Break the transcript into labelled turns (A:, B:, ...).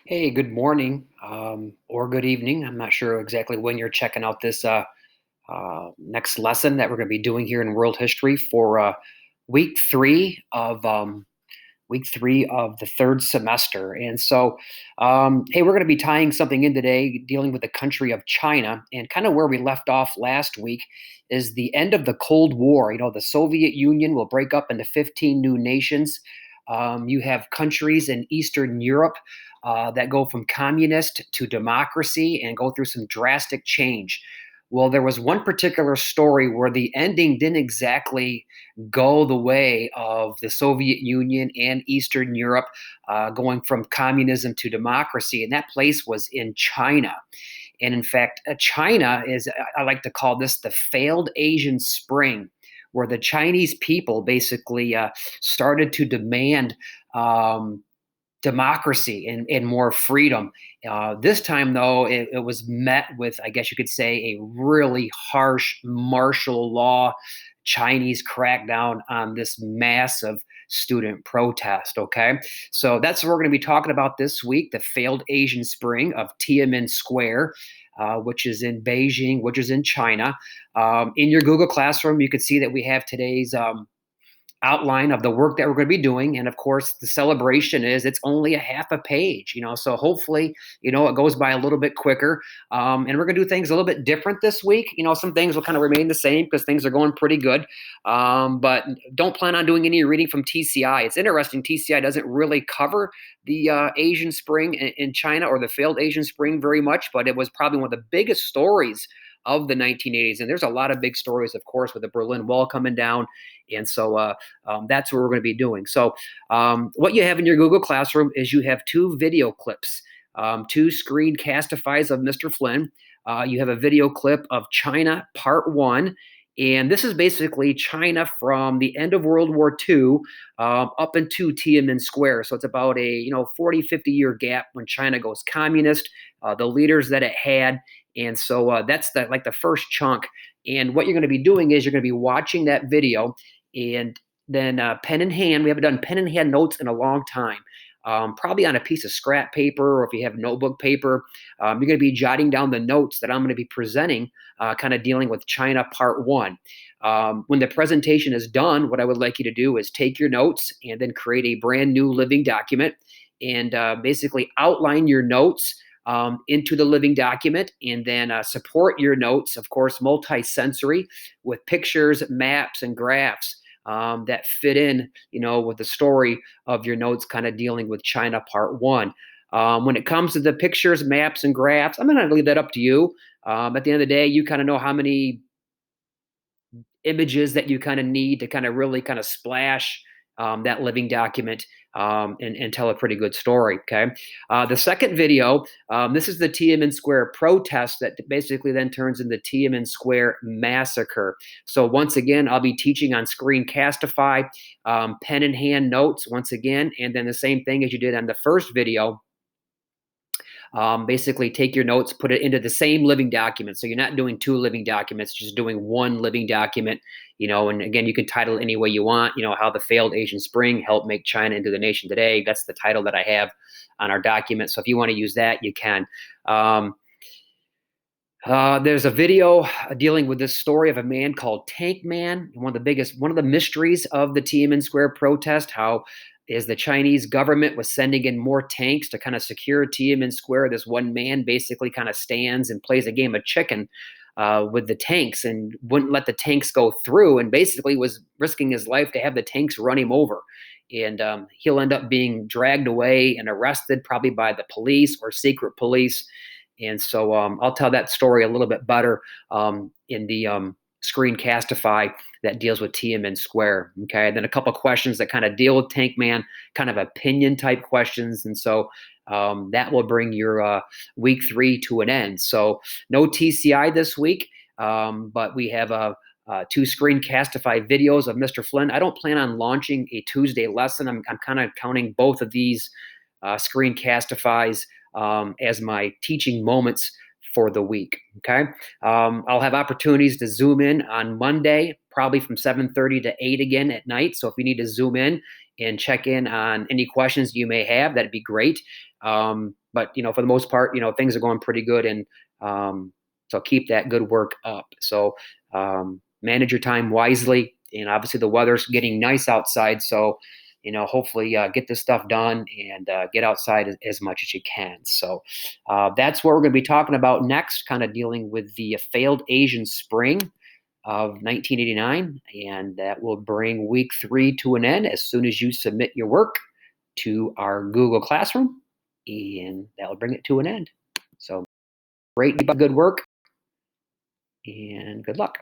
A: Hey, good morning, or good evening. I'm not sure exactly when you're checking out this next lesson that we're going to be doing here in world history for week three of week three of the third semester. And so, hey, we're going to be tying something in today, dealing with the country of China, and kind of where we left off last week is the end of the Cold War. The Soviet Union will break up into 15 new nations. You have countries in Eastern Europe that go from communist to democracy and go through some drastic change. Well, there was one particular story where the ending didn't exactly go the way of the Soviet Union and Eastern Europe, going from communism to democracy, and that place was in China. And in fact, China is, I like to call this the failed Asian Spring, where the Chinese people basically started to demand democracy and more freedom. This time, though, it was met with, I guess you could say, a really harsh martial law Chinese crackdown on this massive student protest. Okay. So that's what we're going to be talking about this week, the failed Asian Spring of Tiananmen Square. Which is in Beijing, which is in China. In your Google Classroom, you can see that we have today's outline of the work that we're going to be doing. And of course, the celebration is it's only a half a page, so hopefully, it goes by a little bit quicker. And we're going to do things a little bit different this week. Some things will kind of remain the same because things are going pretty good. But don't plan on doing any reading from TCI. It's interesting. TCI doesn't really cover the Asian Spring in China or the failed Asian Spring very much, but it was probably one of the biggest stories of the 1980s. And there's a lot of big stories, of course, with the Berlin Wall coming down. And so that's what we're going to be doing. So what you have in your Google Classroom is you have two video clips, two screen castifies of Mr. Flynn. You have a video clip of China Part 1. And this is basically China from the end of World War II up into Tiananmen Square. So it's about a 40, 50-year gap when China goes communist, the leaders that it had. And so that's the first chunk. And what you're going to be doing is you're going to be watching that video, and then pen in hand. We haven't done pen in hand notes in a long time. Probably on a piece of scrap paper, or if you have notebook paper, you're going to be jotting down the notes that I'm going to be presenting, kind of dealing with China Part 1. When the presentation is done, what I would like you to do is take your notes and then create a brand new living document and basically outline your notes into the living document, and then support your notes, of course, multi-sensory with pictures, maps, and graphs that fit in, with the story of your notes, kind of dealing with China Part 1. When it comes to the pictures, maps, and graphs, I'm going to leave that up to you. At the end of the day, you kind of know how many images that you kind of need to kind of really kind of splash that living document and tell a pretty good story. Okay. The second video, this is the Tiananmen Square protest that basically then turns into Tiananmen Square massacre. So once again, I'll be teaching on Screencastify, pen in hand notes once again, and then the same thing as you did on the first video. Basically take your notes, put it into the same living document. So you're not doing two living documents, just doing one living document, and again, you can title it any way you want, how the failed Asian Spring helped make China into the nation today. That's the title that I have on our document. So if you want to use that, you can. There's a video dealing with this story of a man called Tank Man, one of the mysteries of the Tiananmen Square protest, how is the Chinese government was sending in more tanks to kind of secure Tiananmen Square. This one man basically kind of stands and plays a game of chicken with the tanks and wouldn't let the tanks go through, and basically was risking his life to have the tanks run him over. And he'll end up being dragged away and arrested, probably by the police or secret police. And so I'll tell that story a little bit better in the Screencastify that deals with Tiananmen Square. Okay, and then a couple of questions that kind of deal with Tank Man, kind of opinion type questions. And so that will bring your week 3 to an end. So no TCI this week, but we have two Screencastify videos of Mr. Flynn. I don't plan on launching a Tuesday lesson. I'm kind of counting both of these Screencastifies as my teaching moments for the week. Okay. I'll have opportunities to zoom in on Monday, probably from 7:30 to 8 again at night. So if you need to zoom in and check in on any questions you may have, that'd be great. but for the most part, things are going pretty good, and so keep that good work up. So manage your time wisely, and obviously the weather's getting nice outside, so hopefully get this stuff done and get outside as much as you can. So that's what we're going to be talking about next, kind of dealing with the failed Asian Spring of 1989, and that will bring week 3 to an end as soon as you submit your work to our Google Classroom, and that will bring it to an end. So great, good work, and good luck.